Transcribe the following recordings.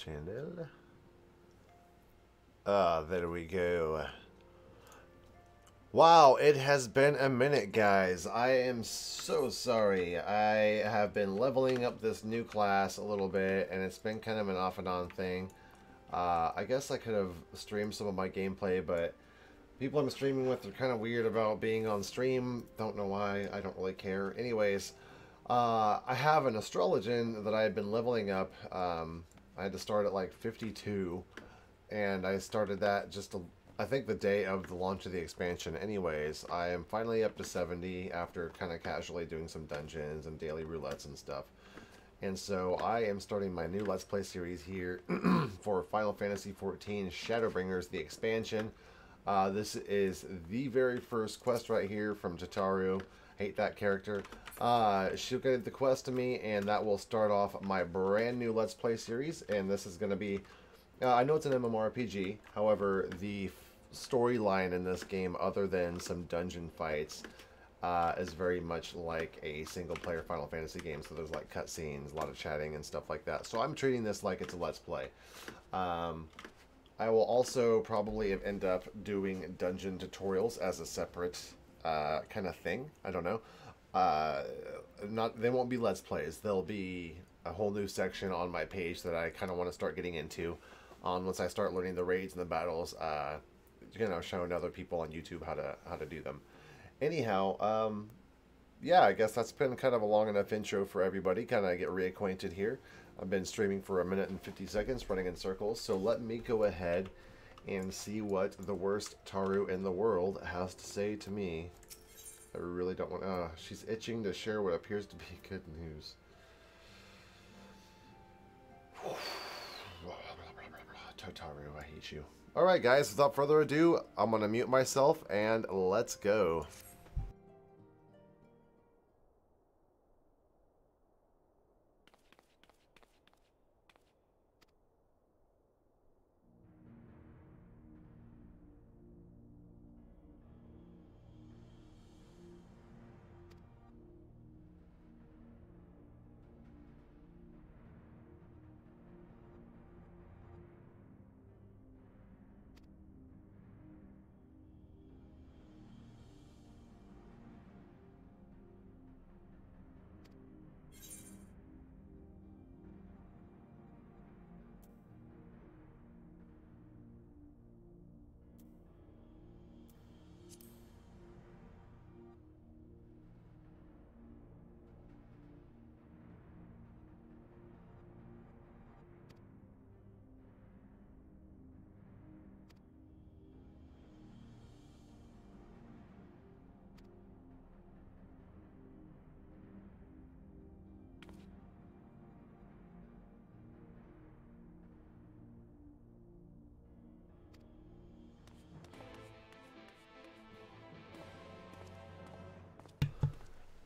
channel. There we go. Wow, it has been a minute, guys. I am so sorry. I have been leveling up this new class a little bit, and it's been kind of an off and on thing. I guess I could have streamed some of my gameplay, but people I'm streaming with are kind of weird about being on stream. Don't know why. I don't really care. Anyways, I have an astrologian that I had been leveling up. I had to start at like 52, and I started that I think the day of the launch of the expansion. Anyways, I am finally up to 70 after kind of casually doing some dungeons and daily roulettes and stuff. And so I am starting my new Let's Play series here for Final Fantasy XIV Shadowbringers, the expansion. This is the very first quest right here from Tataru. Hate that character. She'll get the quest to me, and that will start off my brand new Let's Play series. And this is going to be... I know it's an MMORPG, however, the storyline in this game, other than some dungeon fights, is very much like a single-player Final Fantasy game. So there's like cutscenes, a lot of chatting and stuff like that. So I'm treating this like it's a Let's Play. I will also probably end up doing dungeon tutorials as a separate kind of thing. I don't know. They won't be Let's Plays. There'll be a whole new section on my page that I kind of want to start getting into once I start learning the raids and the battles. Showing other people on YouTube how to do them. Anyhow, yeah, I guess that's been kind of a long enough intro for everybody. Kind of get reacquainted here. I've been streaming for 1 minute and 50 seconds, running in circles. So let me go ahead and see what the worst Taru in the world has to say to me. I really don't want... she's itching to share what appears to be good news. Tataru, I hate you. Alright guys, without further ado, I'm going to mute myself and let's go.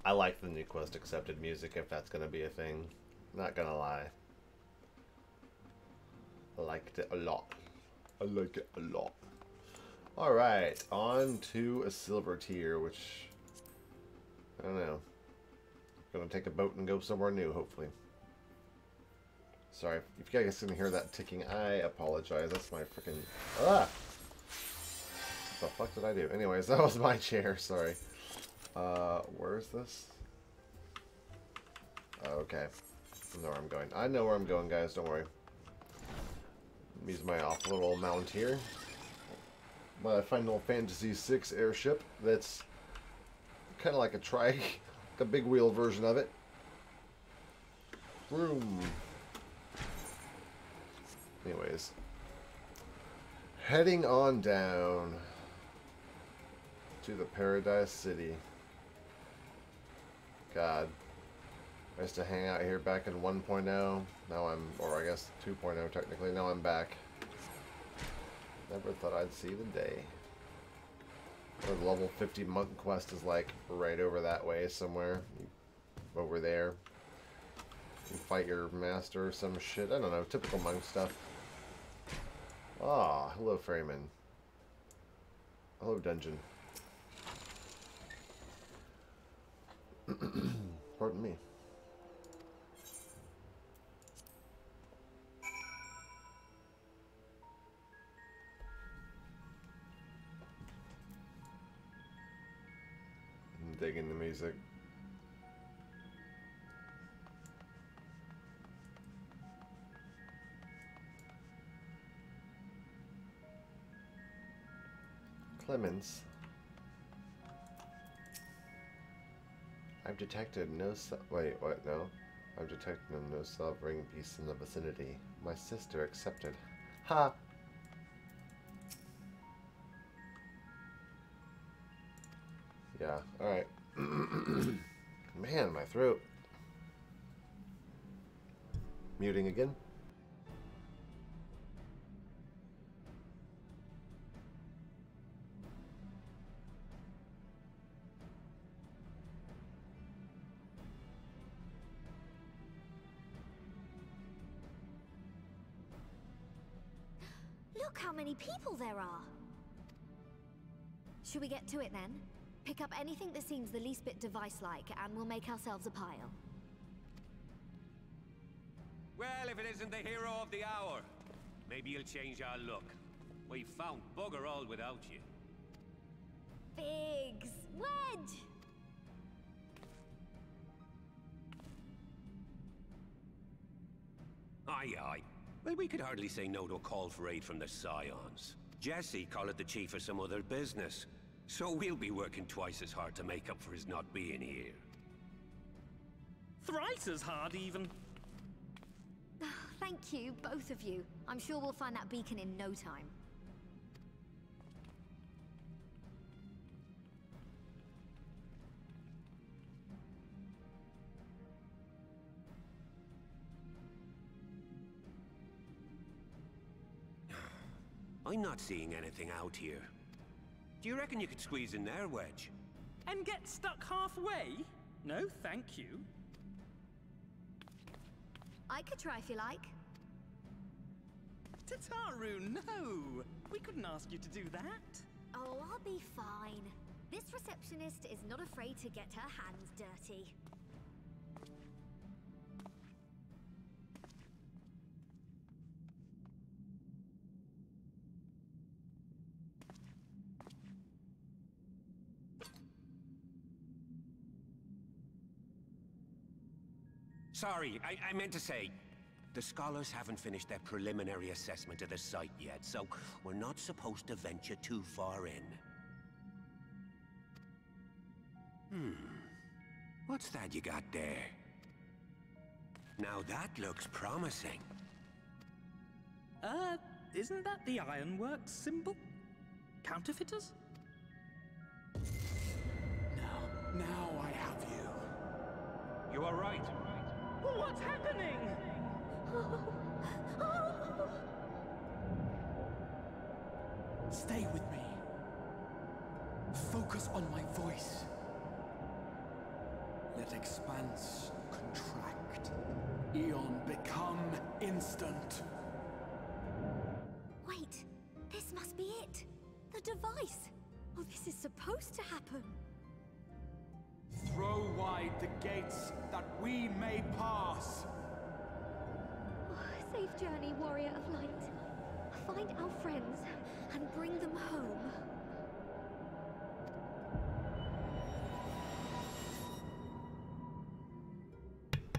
I like the new quest accepted music, if that's going to be a thing. Not going to lie. I liked it a lot. I like it a lot. Alright, on to a silver tier, which... I don't know. Gonna take a boat and go somewhere new, hopefully. Sorry, if you guys can hear that ticking, I apologize. That's my freaking... Ah! What the fuck did I do? Anyways, that was my chair, sorry. Where is this? Okay. I know where I'm going. I know where I'm going, guys. Don't worry. Use my off little mount here. My Final Fantasy VI airship. That's kind of like a trike, like a big wheel version of it. Boom. Anyways, heading on down to the Paradise City. God. I used to hang out here back in 1.0. Now I'm, or I guess 2.0 technically. Now I'm back. Never thought I'd see the day. Or the level 50 monk quest is like right over that way somewhere. Over there. You fight your master or some shit. I don't know. Typical monk stuff. Ah, hello Ferryman. Hello dungeon. Pardon me. digging the music. Clemens. I've detected no wait, what? No. I've detected no sovereign beasts in the vicinity. My sister accepted. Ha! Yeah, alright. Man, my throat. Muting again. Look how many people there are! Should we get to it then? Pick up anything that seems the least bit device-like, and we'll make ourselves a pile. Well, if it isn't the hero of the hour, maybe you'll change our look. We've found bugger all without you. Figs! Wedge! Aye, aye. Well, we could hardly say no to a call for aid from the Scions. Jesse called it the chief of some other business. So we'll be working twice as hard to make up for his not being here. Thrice as hard, even. Thank you, both of you. I'm sure we'll find that beacon in no time. I'm not seeing anything out here. Do you reckon you could squeeze in there, Wedge? And get stuck halfway? No, thank you. I could try if you like. Tataru, no! We couldn't ask you to do that. Oh, I'll be fine. This receptionist is not afraid to get her hands dirty. Sorry, I meant to say, the scholars haven't finished their preliminary assessment of the site yet, so we're not supposed to venture too far in. What's that you got there? Now that looks promising. Isn't that the Ironworks symbol? Counterfeiters? Now I have you. You are right. What's happening? Stay with me. Focus on my voice. Let expanse contract. Eon become instant. Wait, this must be it. The device. Oh, this is supposed to happen. Throw wide the gates that we may pass. Oh, safe journey, warrior of light. Find our friends and bring them home.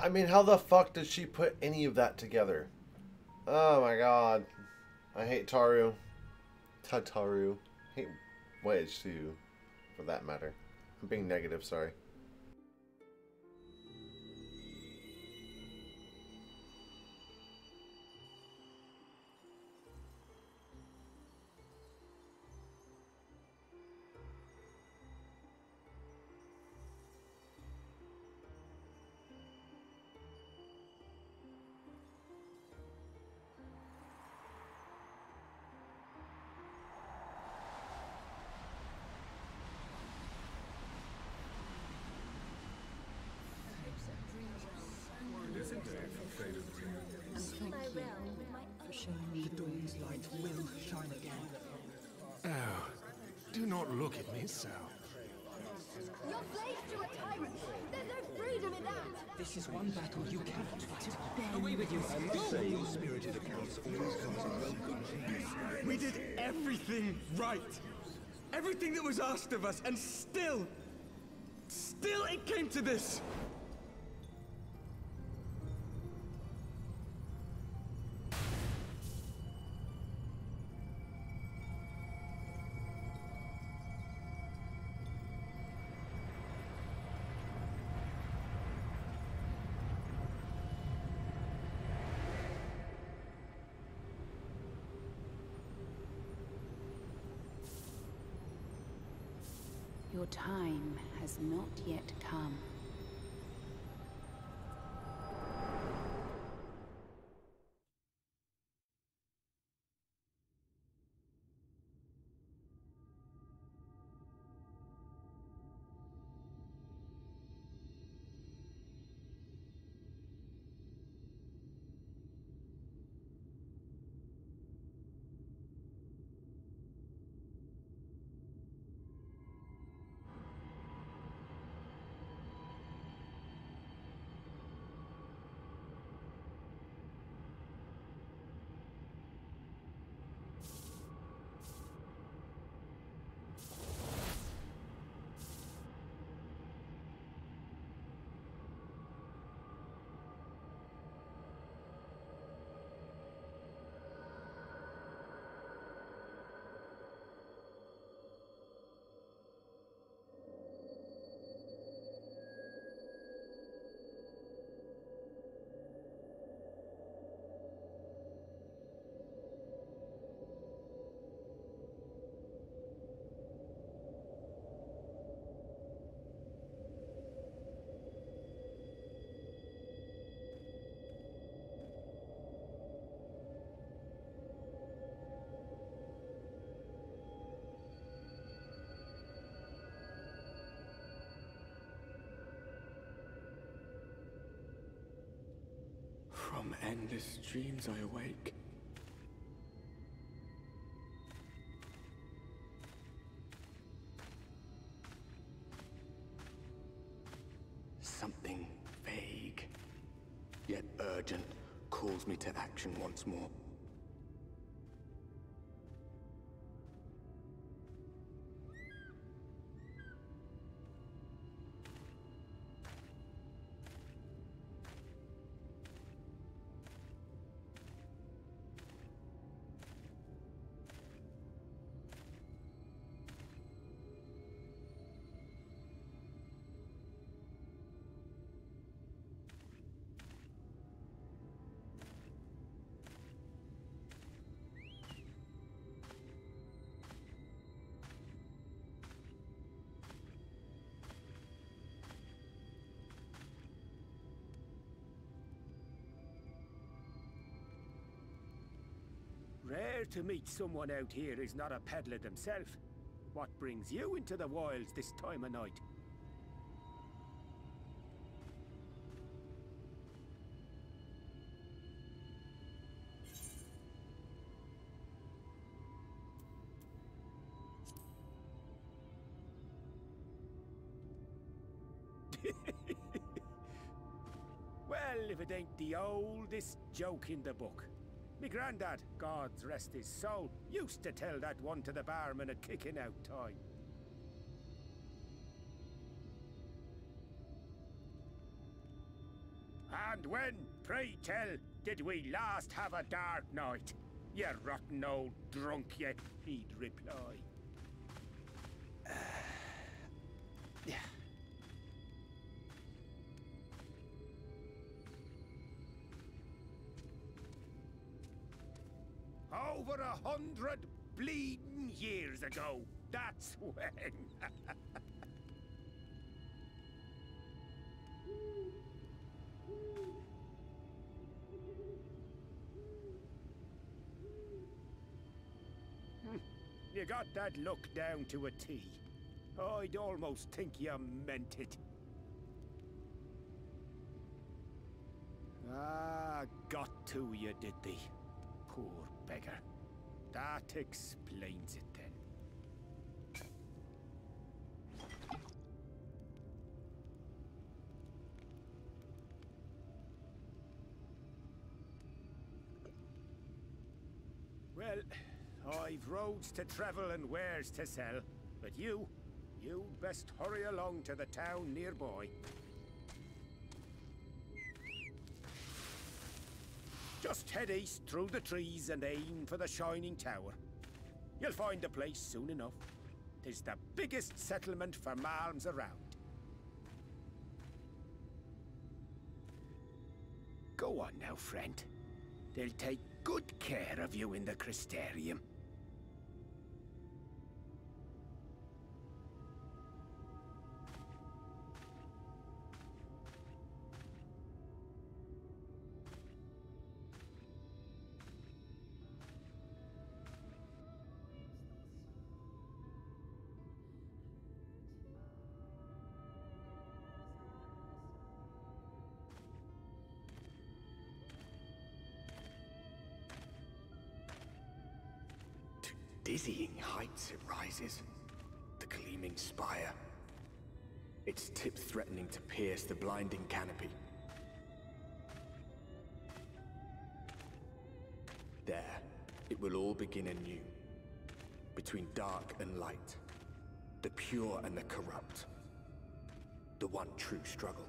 I mean, how the fuck did she put any of that together? Oh my god. I hate Taru. Tataru. I hate Wedge too, for that matter. I'm being negative, sorry. And thank you for showing me the dawn's light will shine again. Oh, do not look at me so. You're slaves to a tyrant. There's no freedom in that. This is one battle you cannot fight. Away with you. I must say your spirited accounts always comes in welcome. We did everything right. Everything that was asked of us, and still Still, it came to this! Your time has not yet come. From endless dreams I awake. Something vague, yet urgent, calls me to action once more. Rare to meet someone out here who's not a peddler themselves. What brings you into the wilds this time of night? Well, if it ain't the oldest joke in the book. Me granddad, God's rest his soul, used to tell that one to the barman at kicking out time. And when, pray tell, did we last have a dark night? You rotten old drunk, you, he'd reply. Yeah. Over 100 bleeding years ago, that's when. You got that look down to a T. I'd almost think you meant it. Ah, got to you, did they? Poor beggar. That explains it then. Well, I've roads to travel and wares to sell, but you You'd best hurry along to the town nearby. Just head east through the trees and aim for the Shining Tower. You'll find the place soon enough. 'Tis the biggest settlement for malms around. Go on now, friend. They'll take good care of you in the Crystarium. Dizzying heights it rises, the gleaming spire. Its tip threatening to pierce the blinding canopy. There, it will all begin anew. Between dark and light, the pure and the corrupt. The one true struggle.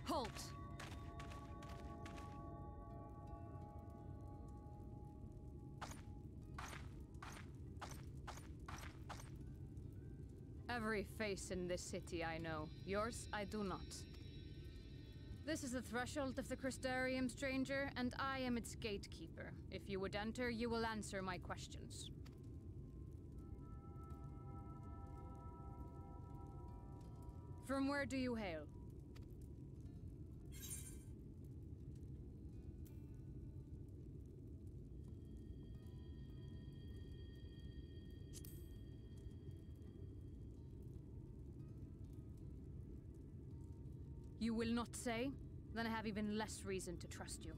Halt! Every face in this city I know. Yours, I do not. This is the threshold of the Crystarium, stranger, and I am its gatekeeper. If you would enter, you will answer my questions. From where do you hail? You will not say? Then I have even less reason to trust you.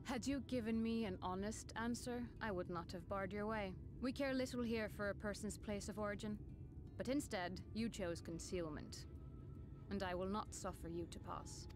Had you given me an honest answer, I would not have barred your way. We care little here for a person's place of origin. But instead, you chose concealment. And I will not suffer you to pass.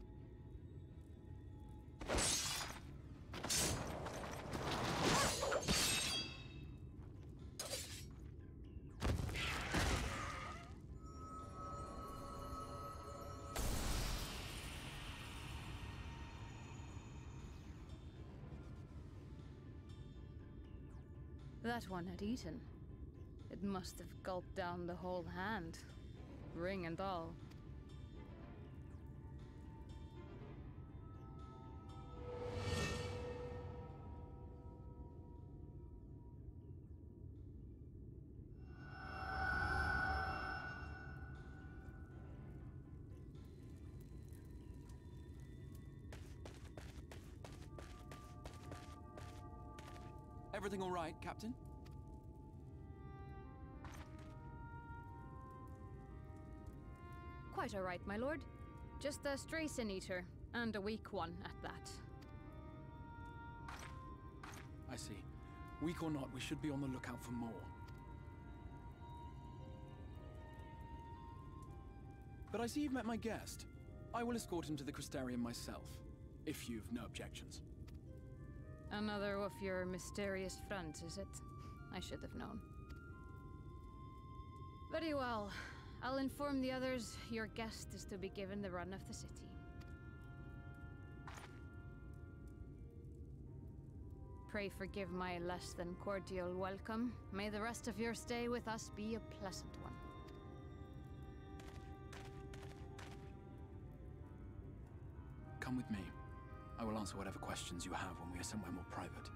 That one had eaten. It must have gulped down the whole hand, ring and all. Everything all right, Captain? Quite all right, my lord. Just a stray sin eater, and a weak one at that. I see. Weak or not, we should be on the lookout for more. But I see you've met my guest. I will escort him to the Crystarium myself, if you've no objections. Another of your mysterious friends, is it? I should have known. Very well. I'll inform the others your guest is to be given the run of the city. Pray forgive my less than cordial welcome. May the rest of your stay with us be a pleasant one. Come with me. I will answer whatever questions you have when we are somewhere more private.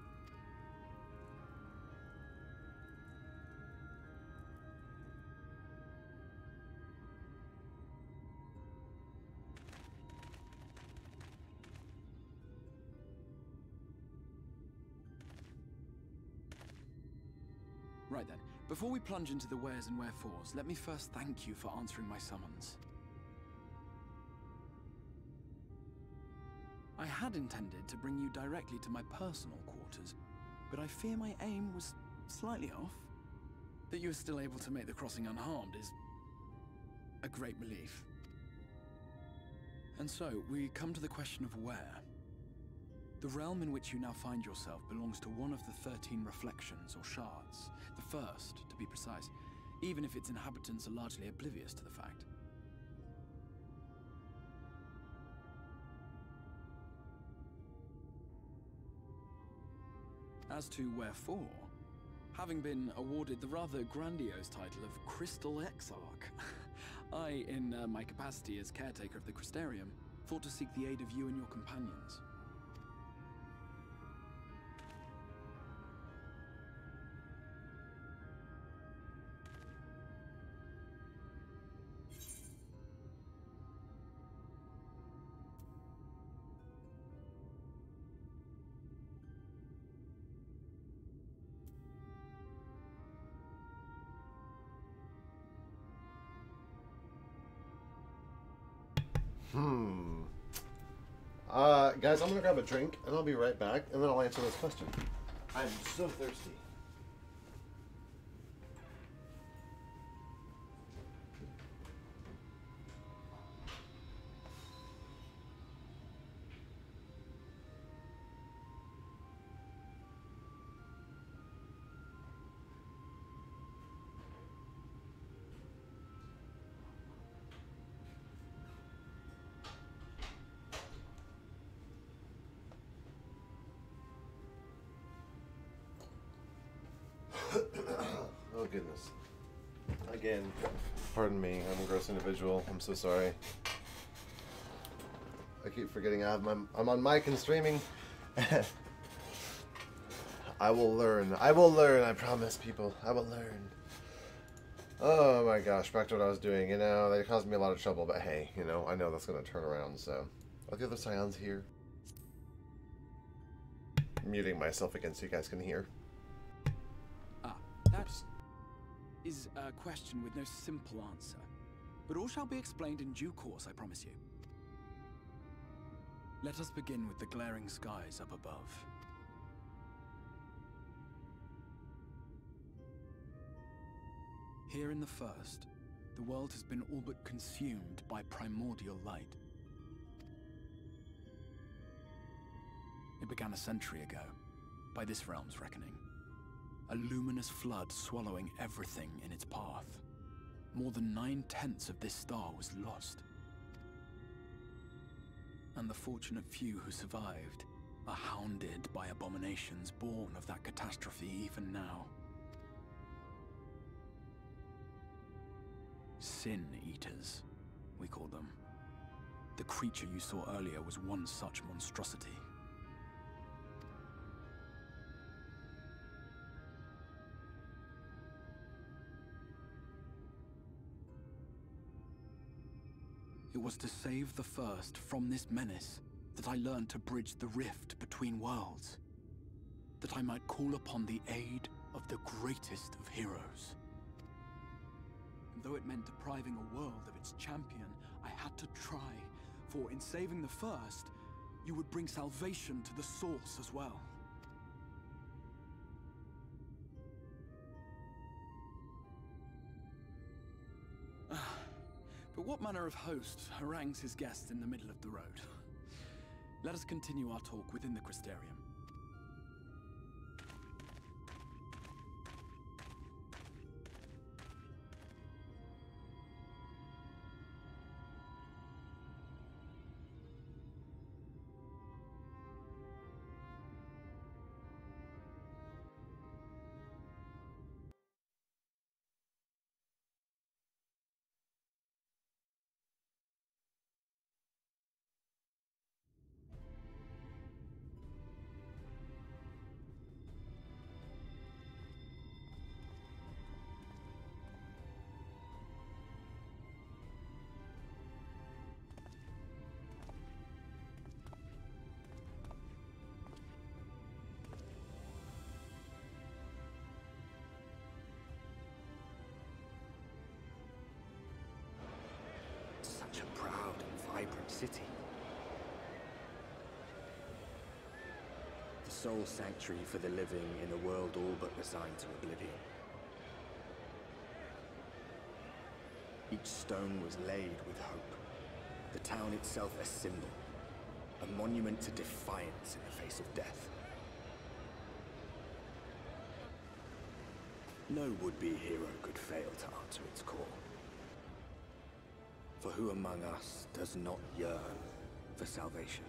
Right then, before we plunge into the wheres and wherefores, let me first thank you for answering my summons. I had intended to bring you directly to my personal quarters, but I fear my aim was slightly off. That you are still able to make the crossing unharmed is a great relief. And so, we come to the question of where. The realm in which you now find yourself belongs to one of the 13 reflections, or shards. The first, to be precise, even if its inhabitants are largely oblivious to the fact. As to wherefore, having been awarded the rather grandiose title of Crystal Exarch, I, in my capacity as caretaker of the Crystarium, thought to seek the aid of you and your companions. Guys, I'm gonna grab a drink and I'll be right back and then I'll answer this question. I'm so thirsty. Oh goodness. Again, pardon me, I'm a gross individual. I'm so sorry. I keep forgetting I'm on mic and streaming. I will learn. I will learn, I promise, people. I will learn. Oh my gosh, back to what I was doing. You know, they caused me a lot of trouble, but hey, you know, I know that's going to turn around, so. Are the other scions here? I'm muting myself again so you guys can hear. That is a question with no simple answer, but all shall be explained in due course, I promise you. Let us begin with the glaring skies up above. Here in the first, the world has been all but consumed by primordial light. It began a century ago, by this realm's reckoning. A luminous flood swallowing everything in its path. More than 9/10 of this star was lost. And the fortunate few who survived are hounded by abominations born of that catastrophe even now. Sin Eaters, we call them. The creature you saw earlier was one such monstrosity. It was to save the first from this menace that I learned to bridge the rift between worlds. That I might call upon the aid of the greatest of heroes. And though it meant depriving a world of its champion, I had to try, for in saving the first, you would bring salvation to the source as well. But what manner of host harangues his guests in the middle of the road? Let us continue our talk within the Crystarium. Such a proud and vibrant city. The sole sanctuary for the living in a world all but resigned to oblivion. Each stone was laid with hope. The town itself a symbol, a monument to defiance in the face of death. No would-be hero could fail to answer its call. For who among us does not yearn for salvation?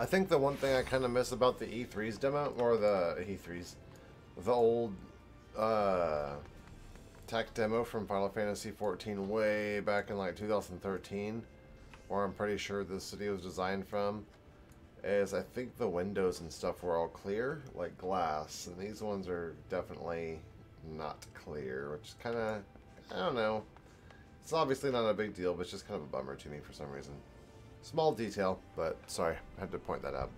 I think the one thing I kind of miss about the E3's demo, or the E3's, the old tech demo from Final Fantasy XIV way back in like 2013, where I'm pretty sure this city was designed from, is I think the windows and stuff were all clear, like glass, and these ones are definitely not clear, which is kind of, I don't know. It's obviously not a big deal, but it's just kind of a bummer to me for some reason. Small detail, but sorry, I had to point that out.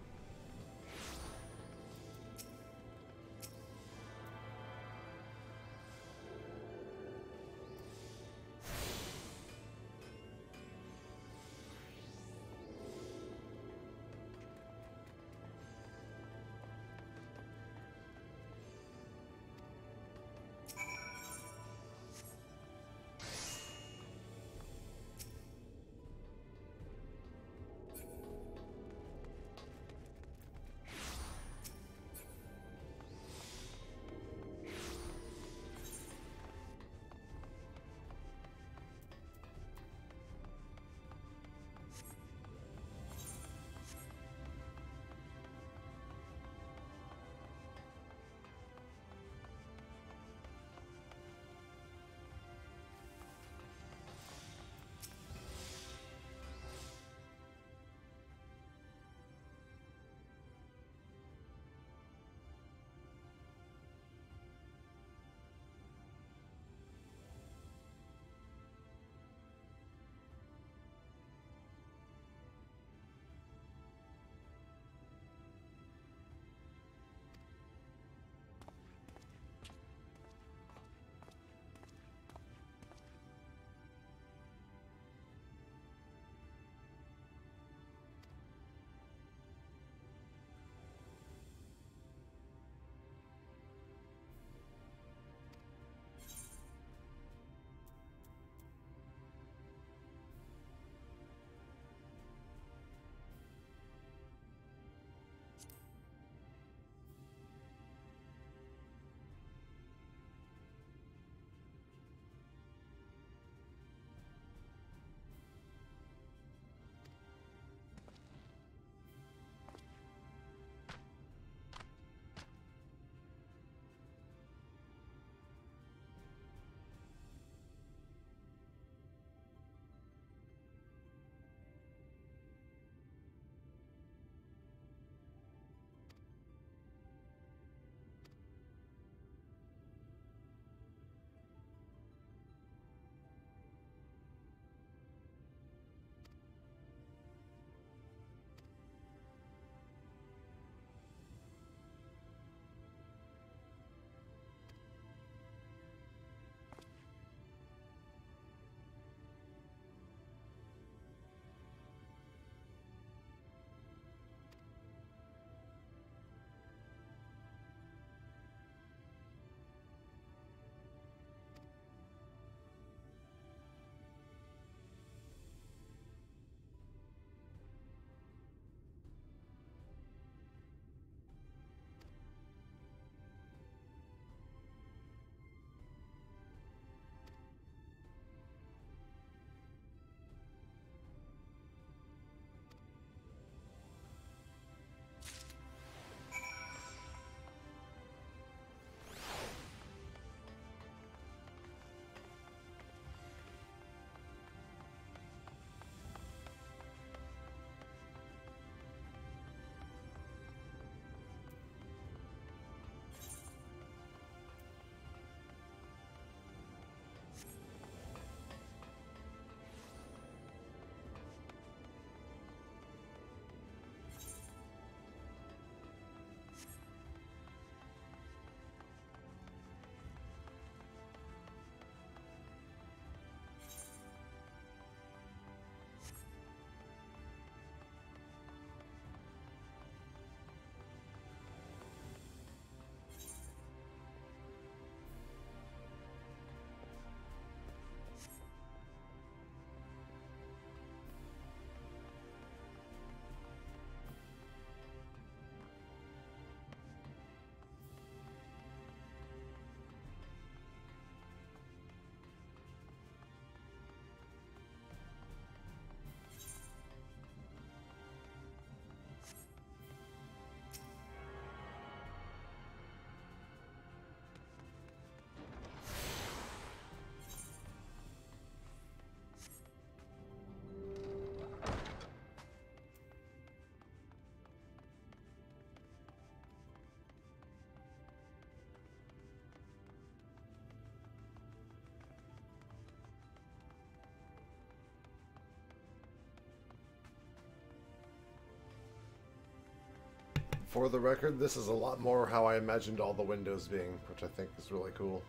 For the record, this is a lot more how I imagined all the windows being, which I think is really cool.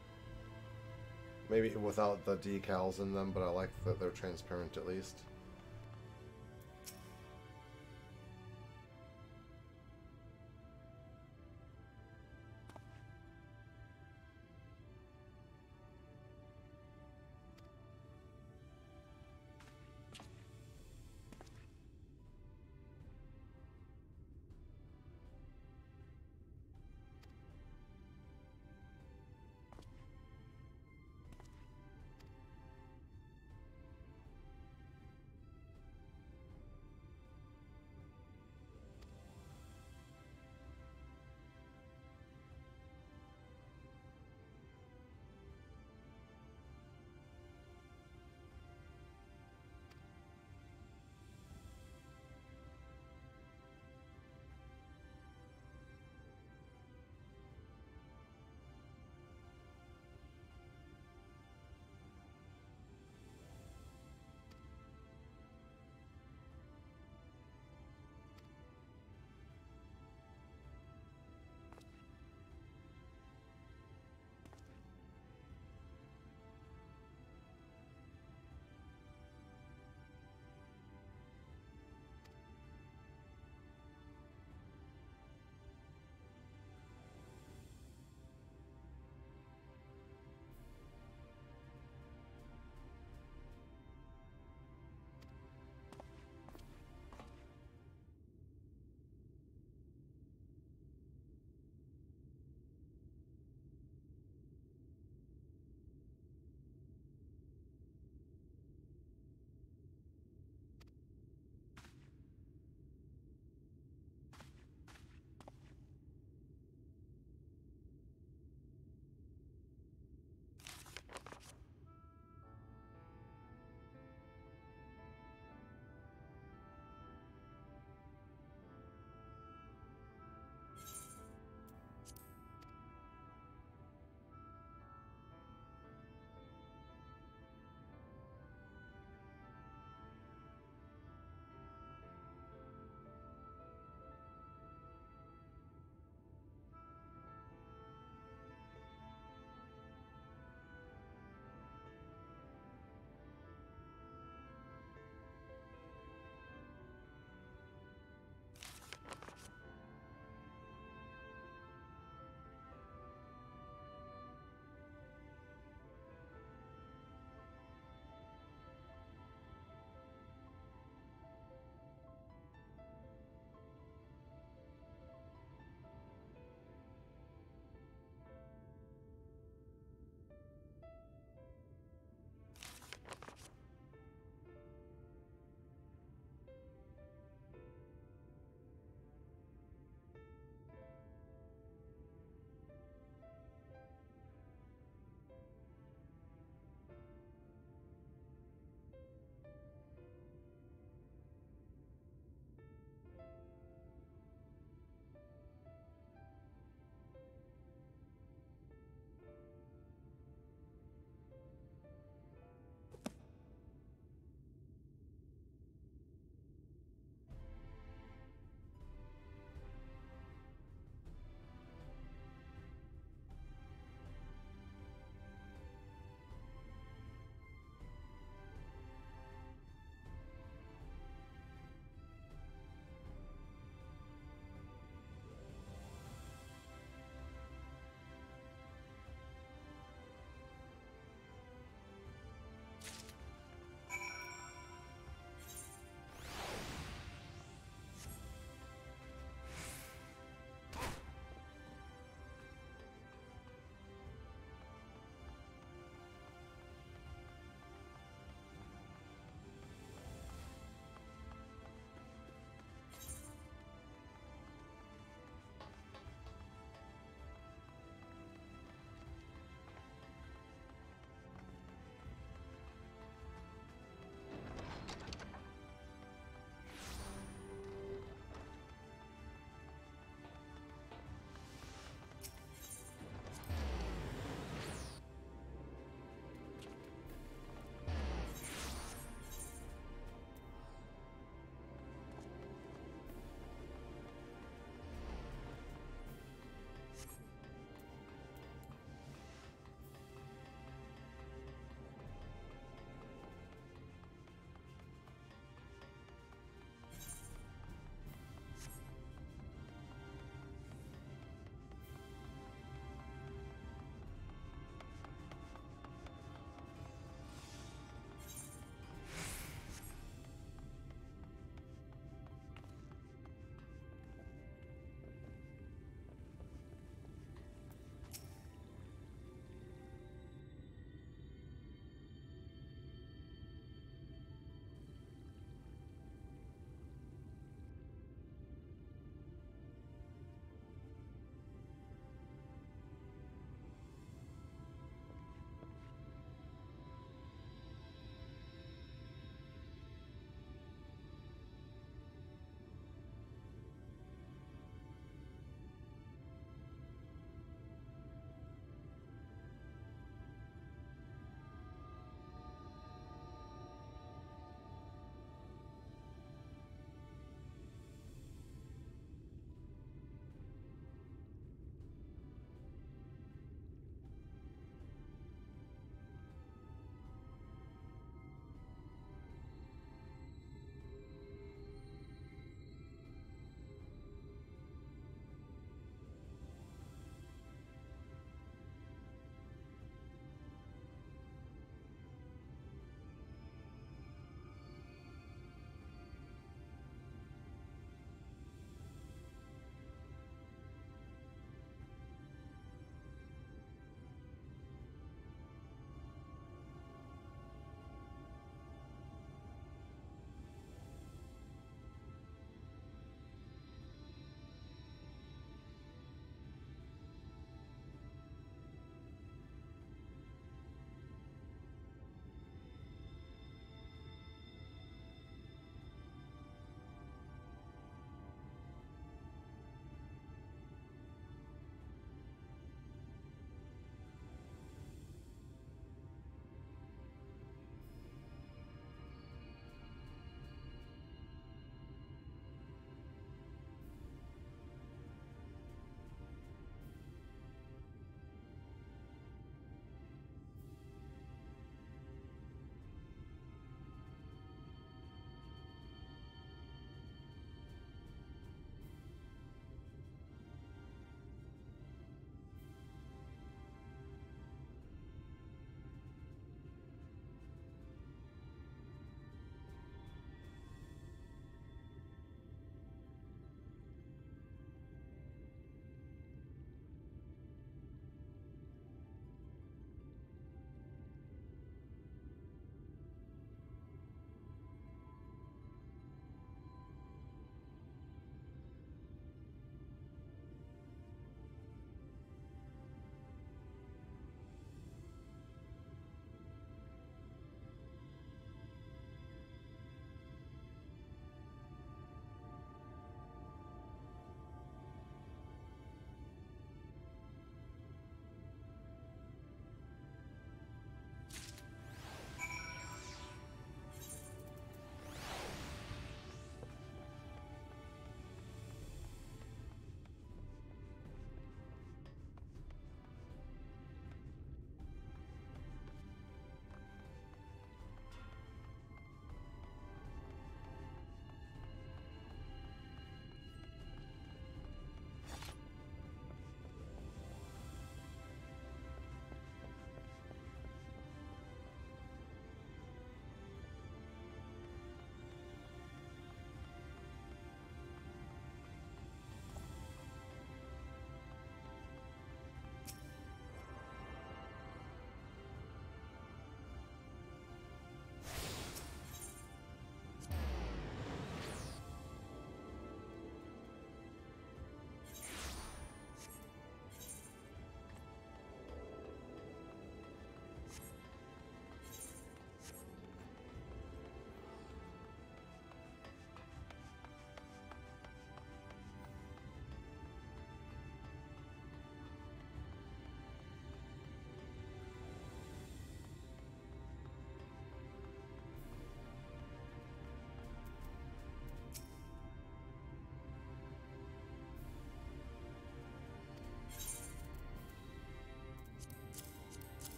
Maybe without the decals in them, but I like that they're transparent at least.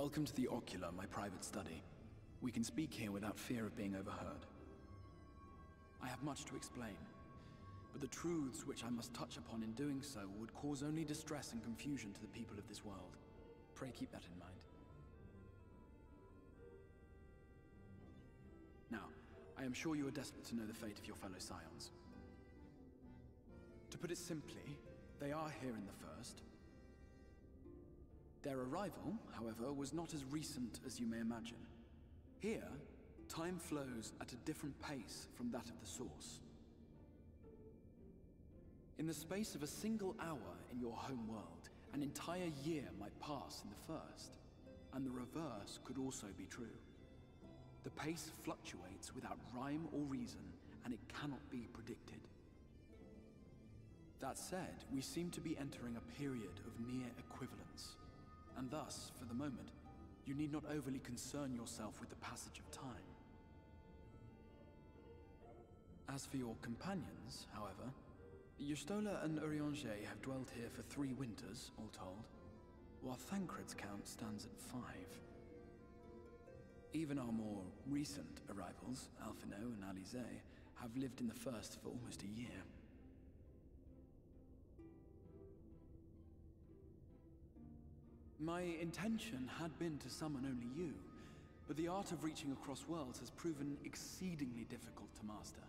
Welcome to the Ocular, my private study. We can speak here without fear of being overheard. I have much to explain, but the truths which I must touch upon in doing so would cause only distress and confusion to the people of this world. Pray keep that in mind. Now, I am sure you are desperate to know the fate of your fellow Scions. To put it simply, they are here in the First. Their arrival, however, was not as recent as you may imagine. Here, time flows at a different pace from that of the Source. In the space of a single hour in your home world, an entire year might pass in the First, and the reverse could also be true. The pace fluctuates without rhyme or reason, and it cannot be predicted. That said, we seem to be entering a period of near equivalence, and thus, for the moment, you need not overly concern yourself with the passage of time. As for your companions, however, Y'shtola and Urianger have dwelt here for 3 winters, all told, while Thancred's count stands at 5. Even our more recent arrivals, Alphino and Alize, have lived in the First for almost a year. My intention had been to summon only you, but the art of reaching across worlds has proven exceedingly difficult to master.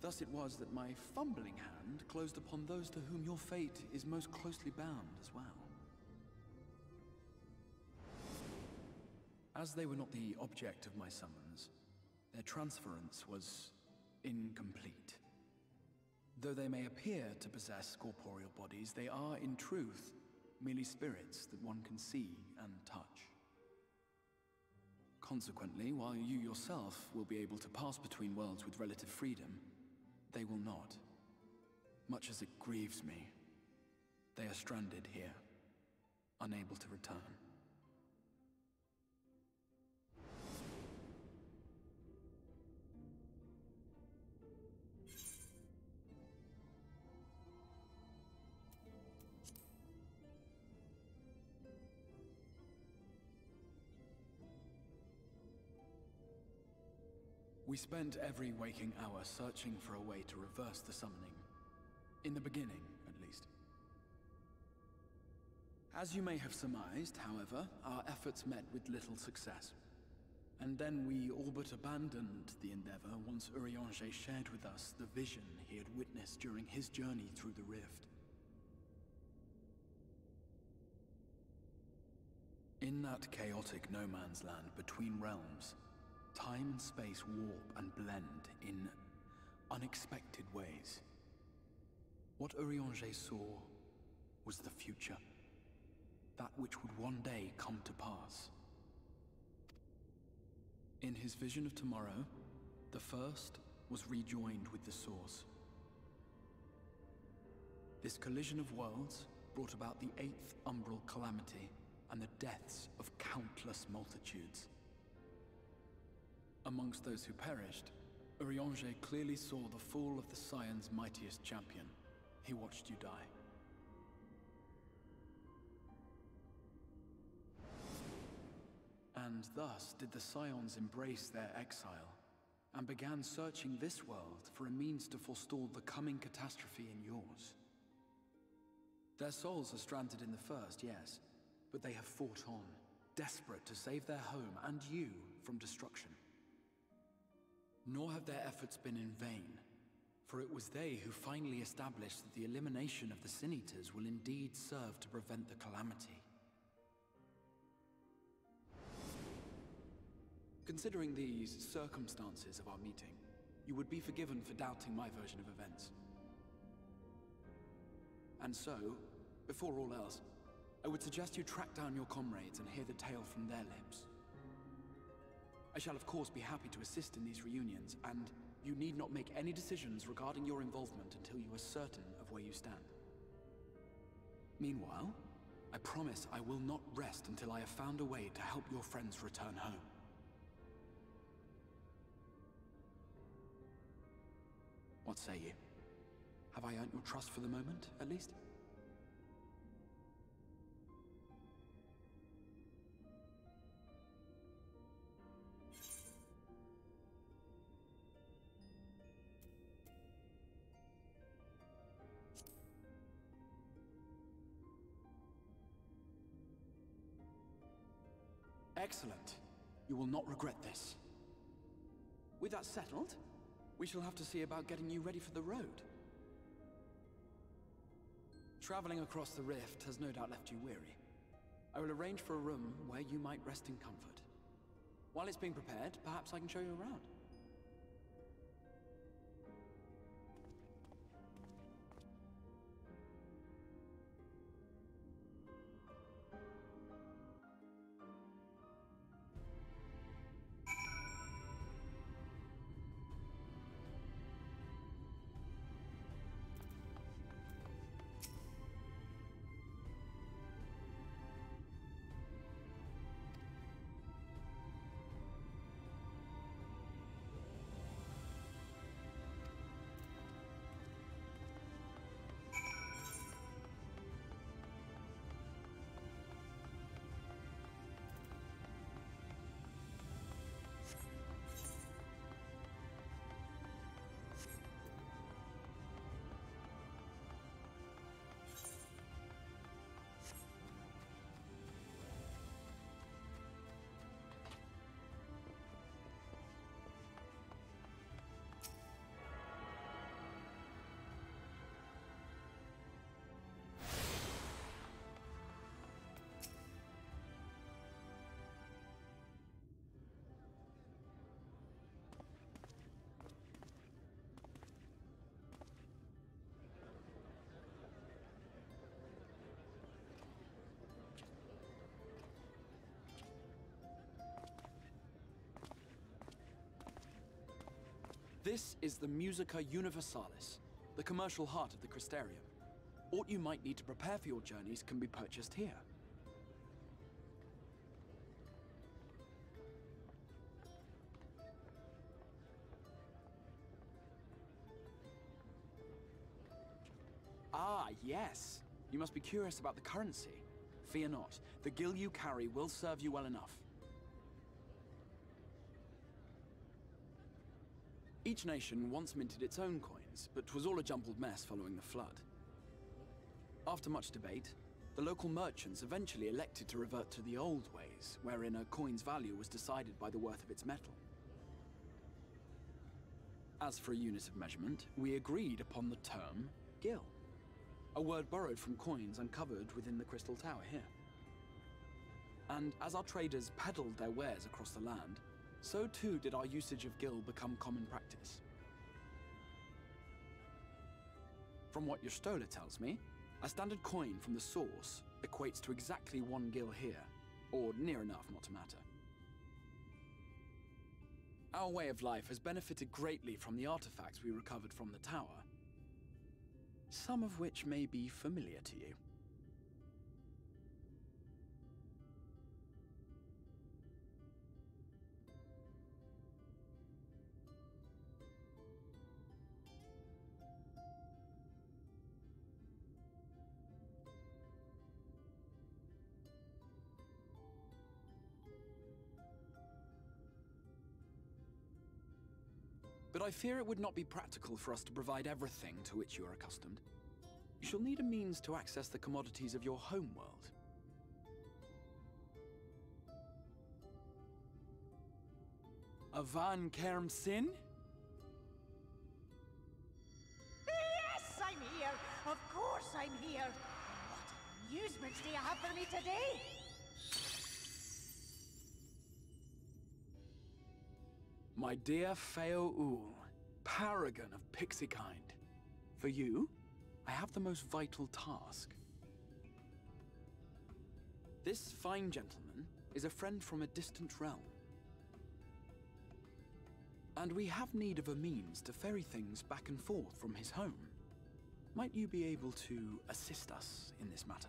Thus it was that my fumbling hand closed upon those to whom your fate is most closely bound as well. As they were not the object of my summons, their transference was incomplete. Though they may appear to possess corporeal bodies, they are, in truth, merely spirits that one can see and touch. Consequently, while you yourself will be able to pass between worlds with relative freedom, they will not. Much as it grieves me, they are stranded here, unable to return. We spent every waking hour searching for a way to reverse the summoning. In the beginning, at least. As you may have surmised, however, our efforts met with little success. And then we all but abandoned the endeavor once Urianger shared with us the vision he had witnessed during his journey through the rift. In that chaotic no-man's land between realms, time and space warp and blend in unexpected ways. What Urianger saw was the future. That which would one day come to pass. In his vision of tomorrow, the First was rejoined with the Source. This collision of worlds brought about the 8th umbral calamity and the deaths of countless multitudes. Amongst those who perished, Urianger clearly saw the fall of the Scion's mightiest champion. He watched you die. And thus did the Scions embrace their exile, and began searching this world for a means to forestall the coming catastrophe in yours. Their souls are stranded in the First, yes, but they have fought on, desperate to save their home and you from destruction. Nor have their efforts been in vain, for it was they who finally established that the elimination of the Sin Eaters will indeed serve to prevent the calamity. Considering these circumstances of our meeting, you would be forgiven for doubting my version of events. And so, before all else, I would suggest you track down your comrades and hear the tale from their lips. I shall of course be happy to assist in these reunions, and you need not make any decisions regarding your involvement until you are certain of where you stand. Meanwhile, I promise I will not rest until I have found a way to help your friends return home. What say you? Have I earned your trust for the moment, at least? Excellent. You will not regret this. With that settled, we shall have to see about getting you ready for the road. Traveling across the rift has no doubt left you weary. I will arrange for a room where you might rest in comfort. While it's being prepared, perhaps I can show you around. This is the Musica Universalis, the commercial heart of the Crystarium. Aught you might need to prepare for your journeys can be purchased here. Ah, yes. You must be curious about the currency. Fear not. The gil you carry will serve you well enough. Each nation once minted its own coins, but 'twas all a jumbled mess following the flood. After much debate, the local merchants eventually elected to revert to the old ways, wherein a coin's value was decided by the worth of its metal. As for a unit of measurement, we agreed upon the term gil, a word borrowed from coins uncovered within the Crystal Tower here. And as our traders peddled their wares across the land, so too did our usage of gil become common practice. From what your stola tells me, a standard coin from the source equates to exactly 1 gil here, or near enough not to matter. Our way of life has benefited greatly from the artifacts we recovered from the tower, some of which may be familiar to you. But I fear it would not be practical for us to provide everything to which you are accustomed. You shall need a means to access the commodities of your homeworld. A Van Kerm Sin? Yes, I'm here! Of course I'm here! What amusements do you have for me today? My dear Feo Ul, paragon of pixie kind. For you, I have the most vital task. This fine gentleman is a friend from a distant realm. And we have need of a means to ferry things back and forth from his home. Might you be able to assist us in this matter?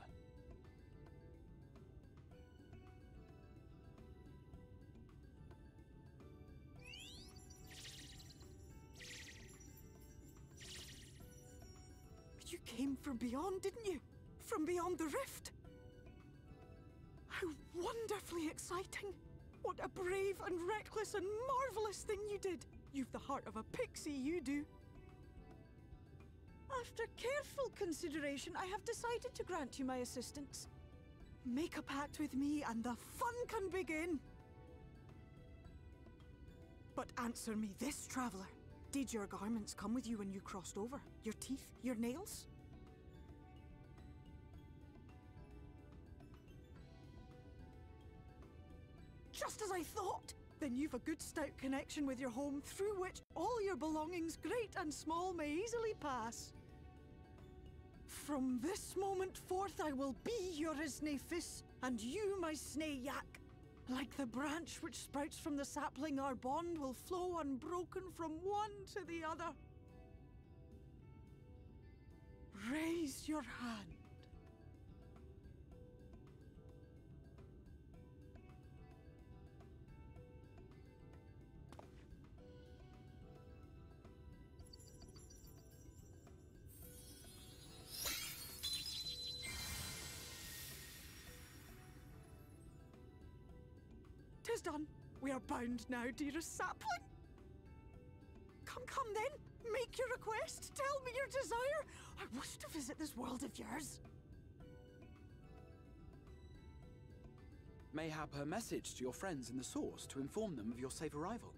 You came from beyond, didn't you? From beyond the rift? How wonderfully exciting! What a brave and reckless and marvelous thing you did! You've the heart of a pixie, you do. After careful consideration, I have decided to grant you my assistance. Make a pact with me and the fun can begin. But answer me this, traveller. Did your garments come with you when you crossed over? Your teeth? Your nails? Just as I thought! Then you've a good stout connection with your home through which all your belongings, great and small, may easily pass. From this moment forth I will be your Isne Fis, and you my Sne Yak. Like the branch which sprouts from the sapling, our bond will flow unbroken from one to the other. Raise your hand. Tis done. We are bound now, dearest sapling. Come then. Make your request. Tell me your desire. I wish to visit this world of yours. Mayhap her message to your friends in the Source to inform them of your safe arrival.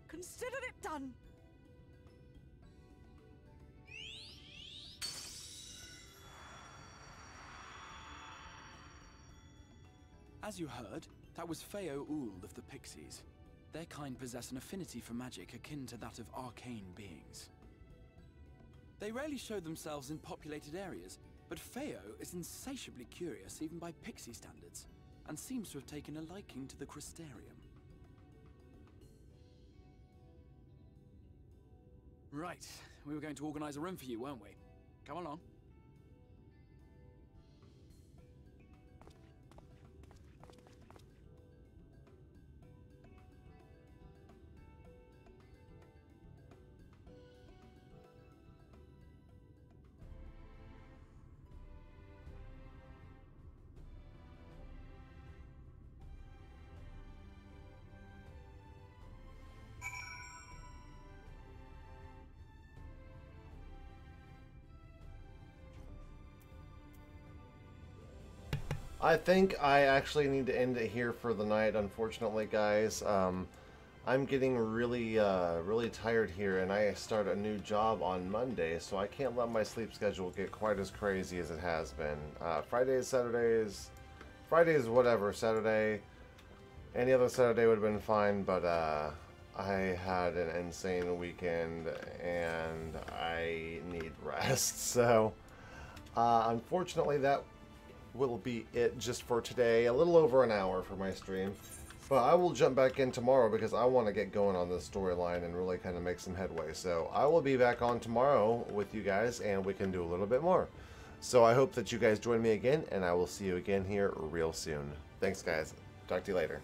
Consider it done. As you heard, that was Feo Uld of the Pixies. Their kind possess an affinity for magic akin to that of arcane beings. They rarely show themselves in populated areas, but Feo is insatiably curious even by Pixie standards, and seems to have taken a liking to the Crystarium. Right, we were going to organize a room for you, weren't we? Come along. I think I actually need to end it here for the night, unfortunately, guys. I'm getting really tired here, and I start a new job on Monday, so I can't let my sleep schedule get quite as crazy as it has been. Fridays, Saturdays, whatever, Saturday, any other Saturday would have been fine, but I had an insane weekend, and I need rest, so unfortunately that will be it just for today. A little over an hour for my stream, but I will jump back in tomorrow because I want to get going on this storyline and really kind of make some headway. So I will be back on tomorrow with you guys, and we can do a little bit more. So I hope that you guys join me again, and I will see you again here real soon. Thanks, guys. Talk to you later.